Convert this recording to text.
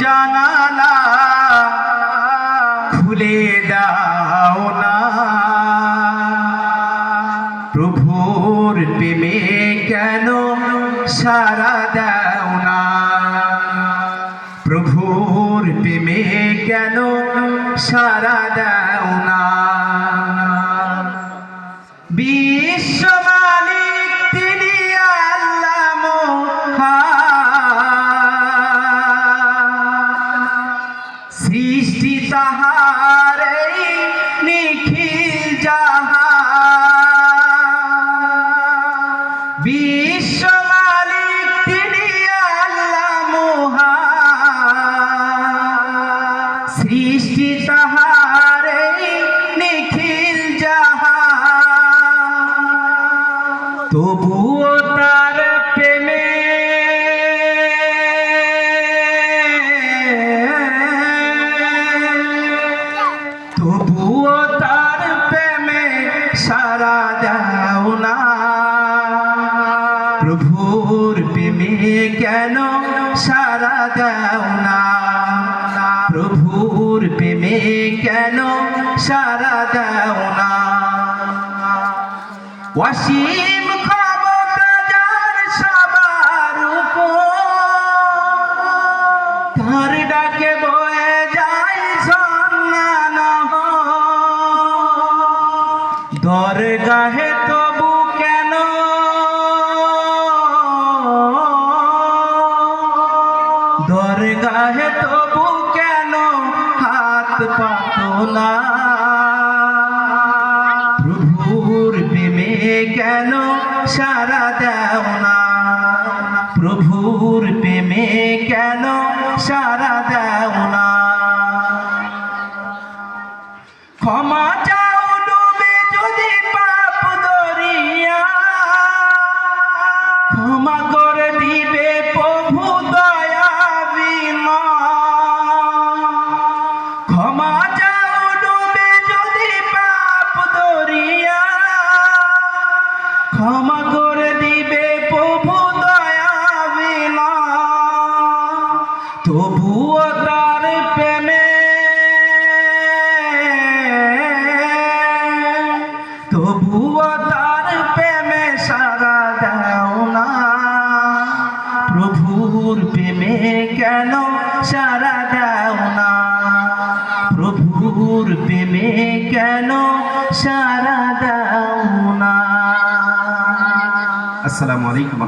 জানালা খুলে দাও না। প্রভুর প্রেমে কেন সাড়া দাও না? প্রভুর প্রেমে কেন সাড়া দাও না? বিশ্ব মালিক তিনি আল্লাহ মহান, সৃষ্টি তাহার এই নিখিল জাহান। বিশ্ব মালিক তিনি আল্লাহ মহান, সৃষ্টি তাহার এই নিখিল জাহান। তবুও তার প্রেমে সাড়া দাও না। প্রভুর প্রেমে কেন সাড়া দাও না? প্রভুর প্রেমে কেন সাড়া দাও না? অসীম ক্ষমতা যার সবার উপর, তার ডাকে বয়ে যায় ঝর্ণা নহর। দরগাহে তবু কেন, দরগাহে তবু কেন হাত পাতো না? প্রভুর প্রেমে কেন সাড়া দাও না? প্রভুর প্রেমে কেন সাড়া দাও না? ক্ষমা চাও ডুবে যদি পাপ দরিয়া, ক্ষমা করে দিবে প্রভু দয়া বিনয়। ক্ষমা চাও ডুবে যদি পাপ দরিয়া, ক্ষমা করে দিবে প্রভু দয়া বিনয়। তবুও তার প্রেমে, তবুও তার প্রেমে সাড়া দাও না। প্রভুর প্রেমে কেন সাড়া দাও না? প্রভুর প্রেমে কেন সাড়া দাও না? আসসালামু আলাইকুম।